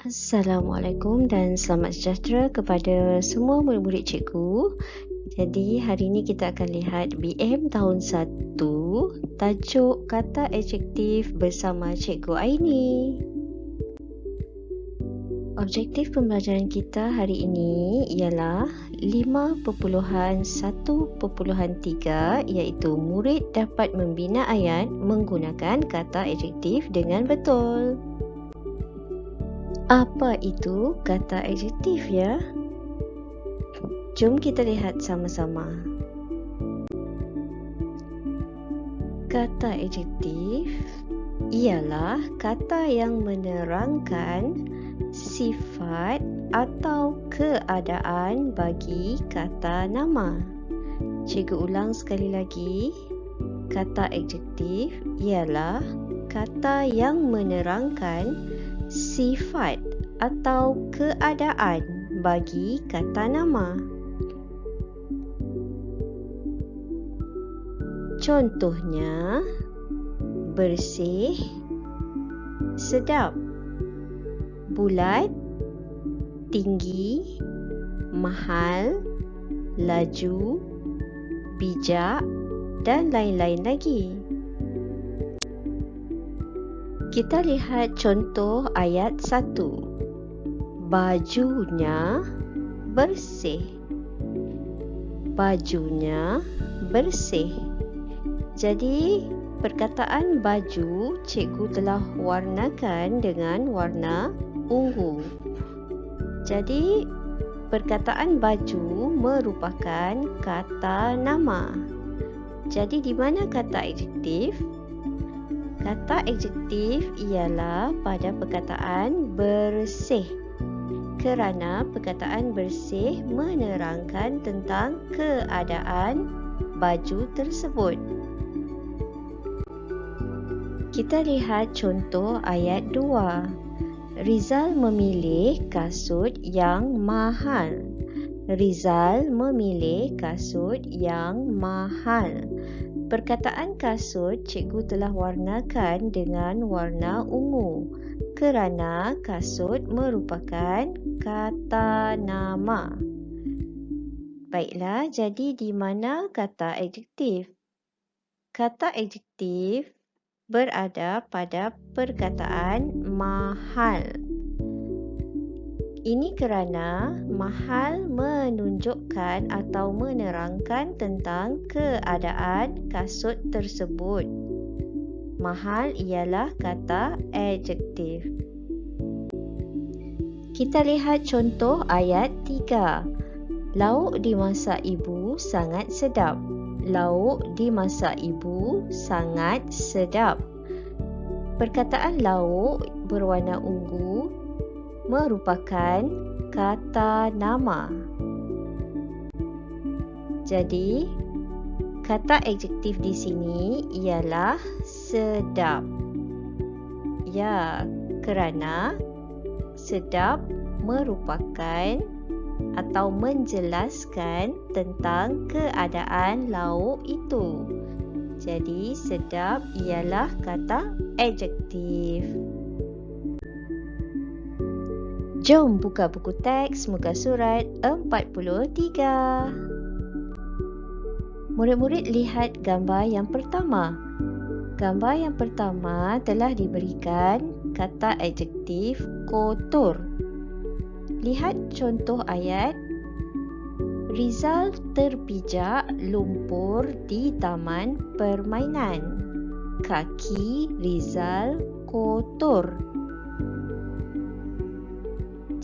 Assalamualaikum dan selamat sejahtera kepada semua murid-murid cikgu. Jadi hari ini kita akan lihat BM tahun 1, tajuk kata adjektif bersama cikgu Aini. Objektif pembelajaran kita hari ini ialah 5.1.3 iaitu murid dapat membina ayat menggunakan kata adjektif dengan betul. Apa itu kata adjektif ya? Jom kita lihat sama-sama. Kata adjektif ialah kata yang menerangkan sifat atau keadaan bagi kata nama. Cikgu ulang sekali lagi. Kata adjektif ialah kata yang menerangkan sifat atau keadaan bagi kata nama. Contohnya, bersih, sedap, bulat, tinggi, mahal, laju, bijak dan lain-lain lagi. Kita lihat contoh ayat 1. Bajunya bersih. Bajunya bersih. Jadi, perkataan baju cikgu telah warnakan dengan warna ungu. Jadi, perkataan baju merupakan kata nama. Jadi, di mana kata adjektif? Kata adjektif ialah pada perkataan bersih kerana perkataan bersih menerangkan tentang keadaan baju tersebut. Kita lihat contoh ayat 2. Rizal memilih kasut yang mahal. Rizal memilih kasut yang mahal. Perkataan kasut cikgu telah warnakan dengan warna ungu kerana kasut merupakan kata nama. Baiklah, jadi di mana kata adjektif? Kata adjektif berada pada perkataan mahal. Ini kerana mahal menunjukkan atau menerangkan tentang keadaan kasut tersebut. Mahal ialah kata adjektif. Kita lihat contoh ayat 3. Lauk dimasak ibu sangat sedap. Lauk dimasak ibu sangat sedap. Perkataan lauk berwarna ungu merupakan kata nama. Jadi, kata adjektif di sini ialah sedap. Ya, kerana sedap merupakan atau menjelaskan tentang keadaan lauk itu. Jadi, sedap ialah kata adjektif. Jom buka buku teks muka surat 43. Murid-murid lihat gambar yang pertama. Gambar yang pertama telah diberikan kata adjektif kotor. Lihat contoh ayat. Rizal terpijak lumpur di taman permainan. Kaki Rizal kotor.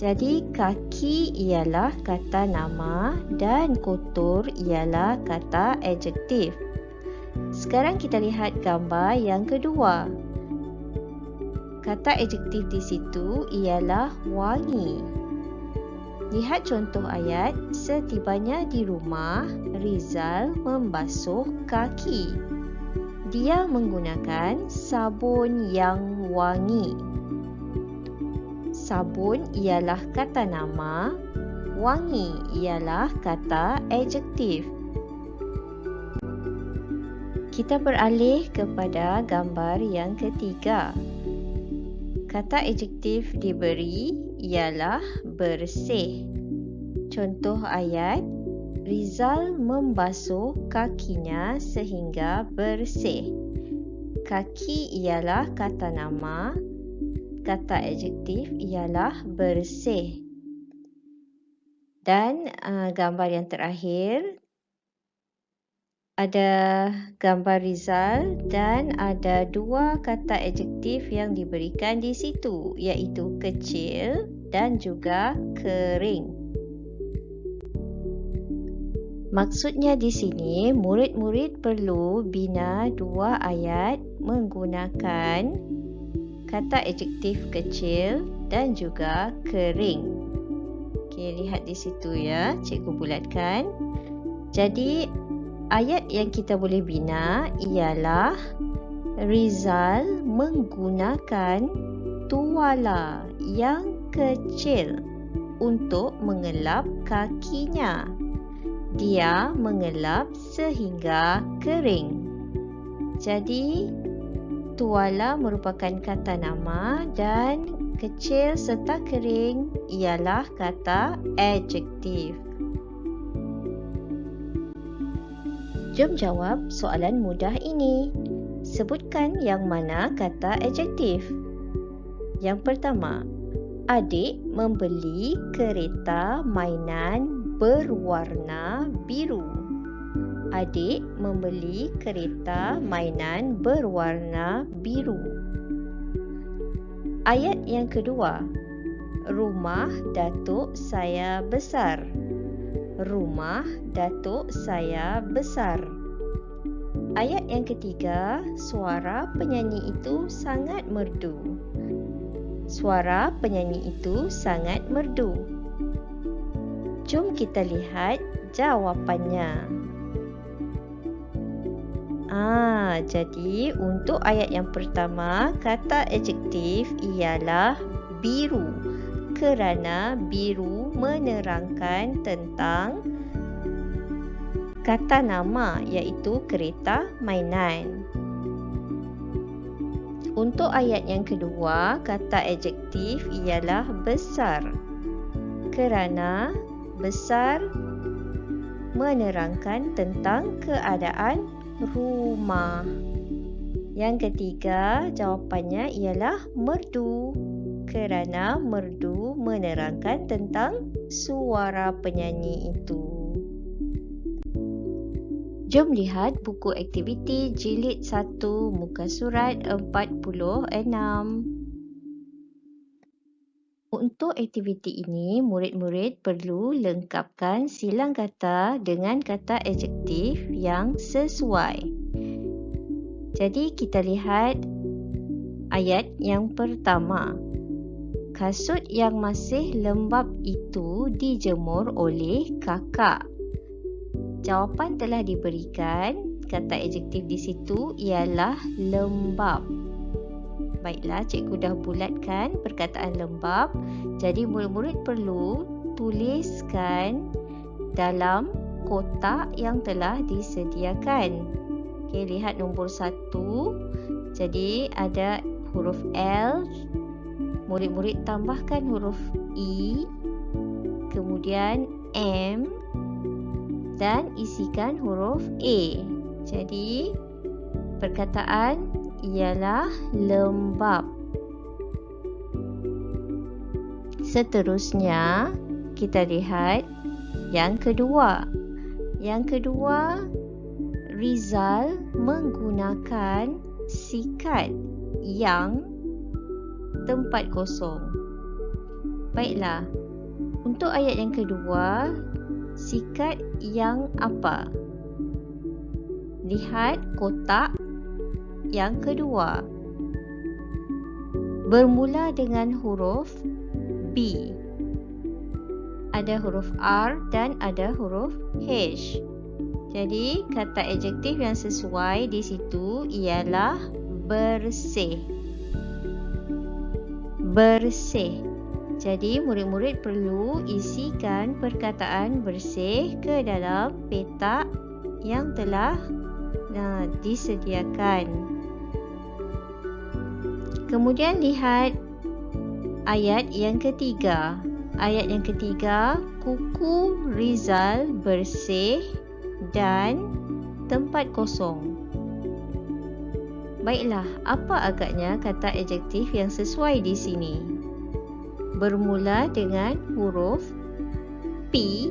Jadi, kaki ialah kata nama dan kotor ialah kata adjektif. Sekarang kita lihat gambar yang kedua. Kata adjektif di situ ialah wangi. Lihat contoh ayat. Setibanya di rumah, Rizal membasuh kaki. Dia menggunakan sabun yang wangi. Sabun ialah kata nama, wangi ialah kata adjektif. Kita beralih kepada gambar yang ketiga. Kata adjektif diberi ialah bersih. Contoh ayat, Rizal membasuh kakinya sehingga bersih. Kaki ialah kata nama, kata adjektif ialah bersih. Dan gambar yang terakhir, ada gambar Rizal dan ada dua kata adjektif yang diberikan di situ, iaitu kecil dan juga kering. Maksudnya di sini, murid-murid perlu bina dua ayat menggunakan kata adjektif kecil dan juga kering. Okey, lihat di situ ya, cikgu bulatkan. Jadi, ayat yang kita boleh bina ialah Rizal menggunakan tuala yang kecil untuk mengelap kakinya. Dia mengelap sehingga kering. Jadi, tuala merupakan kata nama dan kecil serta kering ialah kata adjektif. Jom jawab soalan mudah ini. Sebutkan yang mana kata adjektif. Yang pertama, adik membeli kereta mainan berwarna biru. Adik membeli kereta mainan berwarna biru. Ayat yang kedua, rumah datuk saya besar. Rumah datuk saya besar. Ayat yang ketiga, suara penyanyi itu sangat merdu. Suara penyanyi itu sangat merdu. Jom kita lihat jawapannya. Jadi untuk ayat yang pertama, kata adjektif ialah biru. Kerana biru menerangkan tentang kata nama, iaitu kereta mainan. Untuk ayat yang kedua, kata adjektif ialah besar. Kerana besar menerangkan tentang keadaan rumah. Yang ketiga, jawapannya ialah merdu. Kerana merdu menerangkan tentang suara penyanyi itu. Jom lihat buku aktiviti jilid 1 muka surat 46. Untuk aktiviti ini, murid-murid perlu lengkapkan silang kata dengan kata adjektif yang sesuai. Jadi kita lihat ayat yang pertama. Kasut yang masih lembap itu dijemur oleh kakak. Jawapan telah diberikan. Kata adjektif di situ ialah lembap. Baiklah, cikgu dah bulatkan perkataan lembap. Jadi murid-murid perlu tuliskan dalam kotak yang telah disediakan. Okey, lihat nombor 1. Jadi ada huruf L. Murid-murid tambahkan huruf E, kemudian M dan isikan huruf A. Jadi perkataan ialah lembap. Seterusnya kita lihat yang kedua. Yang kedua, Rizal menggunakan sikat yang tempat kosong. Baiklah, untuk ayat yang kedua, sikat yang apa? Lihat kotak yang kedua. Bermula dengan huruf B. Ada huruf R dan ada huruf H. Jadi, kata adjektif yang sesuai di situ ialah bersih. Bersih. Jadi, murid-murid perlu isikan perkataan bersih ke dalam petak yang telah disediakan. Kemudian lihat Ayat yang ketiga. Ayat yang ketiga, kuku Rizal bersih dan tempat kosong. Baiklah, apa agaknya kata adjektif yang sesuai di sini? Bermula dengan huruf P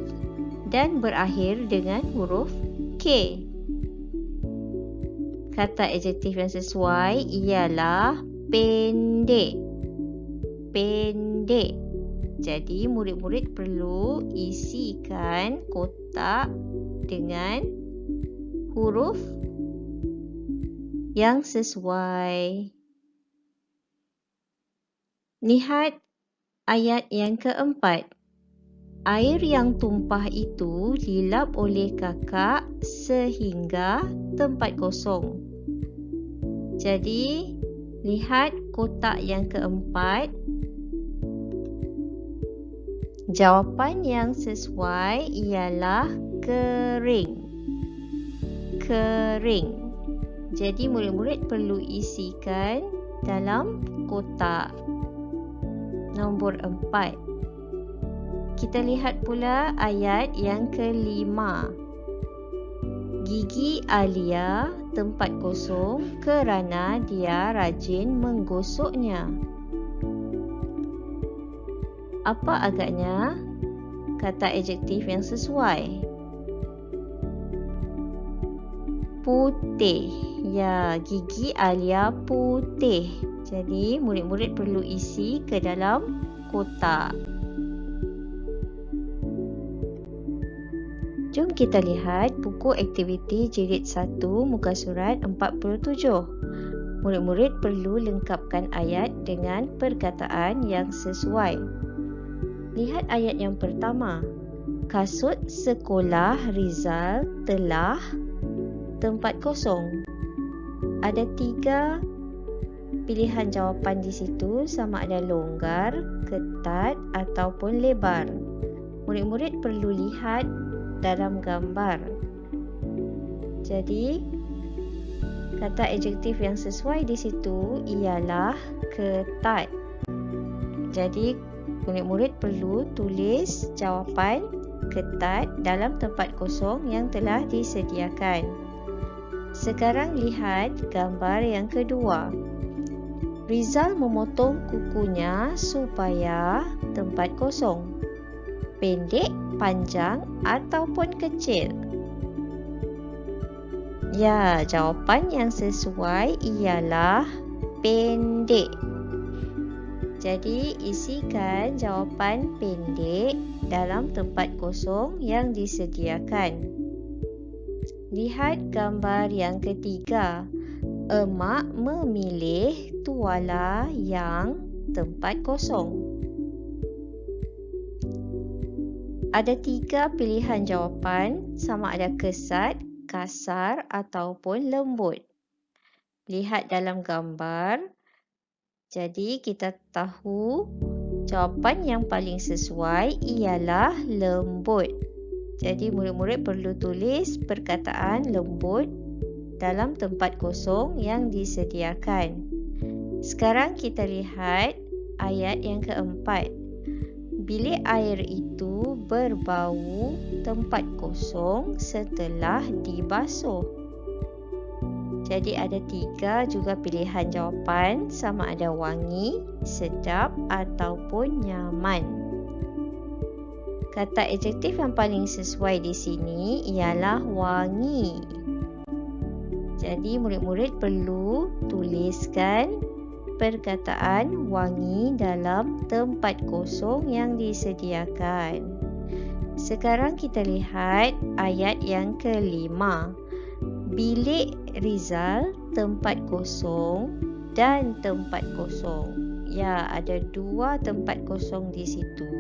dan berakhir dengan huruf K. Kata adjektif yang sesuai ialah pendek. Pendek. Jadi murid-murid perlu isikan kotak dengan huruf yang sesuai. Lihat ayat yang keempat. Air yang tumpah itu dilap oleh kakak sehingga tempat kosong. Jadi, lihat kotak yang keempat. Jawapan yang sesuai ialah kering. Kering. Jadi murid-murid perlu isikan dalam kotak. Nombor 4. Kita lihat pula ayat yang kelima. Gigi Alia tempat kosong kerana dia rajin menggosoknya. Apa agaknya kata adjektif yang sesuai? Putih. Ya, gigi Alia putih. Jadi, murid-murid perlu isi ke dalam kotak. Jom kita lihat buku aktiviti jilid 1 muka surat 47. Murid-murid perlu lengkapkan ayat dengan perkataan yang sesuai. Lihat ayat yang pertama. Kasut sekolah Rizal telah tempat kosong. Ada 3 pilihan jawapan di situ, sama ada longgar, ketat ataupun lebar. Murid-murid perlu lihat dalam gambar. Jadi, kata adjektif yang sesuai di situ ialah ketat. Jadi, murid-murid perlu tulis jawapan ketat dalam tempat kosong yang telah disediakan. Sekarang lihat gambar yang kedua. Rizal memotong kukunya supaya tempat kosong. Pendek, panjang ataupun kecil? Ya, jawapan yang sesuai ialah pendek. Jadi, isikan jawapan pendek dalam tempat kosong yang disediakan. Lihat gambar yang ketiga. Emak memilih tuala yang tempat kosong. Ada 3 pilihan jawapan, sama ada kesat, kasar ataupun lembut. Lihat dalam gambar. Jadi kita tahu jawapan yang paling sesuai ialah lembut. Jadi murid-murid perlu tulis perkataan lembut dalam tempat kosong yang disediakan. Sekarang kita lihat ayat yang keempat. Bilik air itu berbau tempat kosong setelah dibasuh. Jadi ada 3 juga pilihan jawapan, sama ada wangi, sedap ataupun nyaman. Kata adjektif yang paling sesuai di sini ialah wangi. Jadi murid-murid perlu tuliskan perkataan wangi dalam tempat kosong yang disediakan. Sekarang kita lihat ayat yang kelima. Bilik Rizal tempat kosong dan tempat kosong. Ya, ada 2 tempat kosong di situ.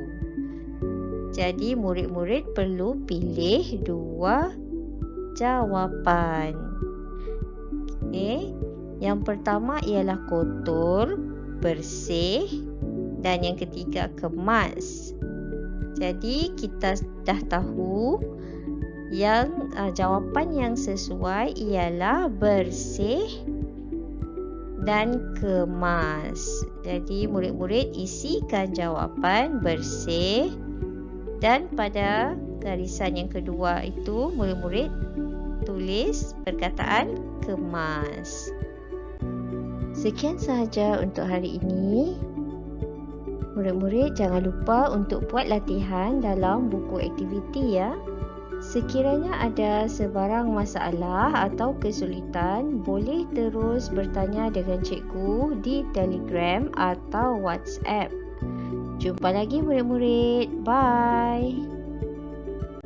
Jadi murid-murid perlu pilih 2 jawapan. Okey. Yang pertama ialah kotor, bersih, dan yang ketiga kemas. Jadi kita dah tahu yang jawapan yang sesuai ialah bersih dan kemas. Jadi murid-murid isikan jawapan bersih, dan pada garisan yang kedua itu murid-murid tulis perkataan kemas. Sekian sahaja untuk hari ini. Murid-murid jangan lupa untuk buat latihan dalam buku aktiviti ya. Sekiranya ada sebarang masalah atau kesulitan, boleh terus bertanya dengan cikgu di Telegram atau WhatsApp. Jumpa lagi murid-murid. Bye.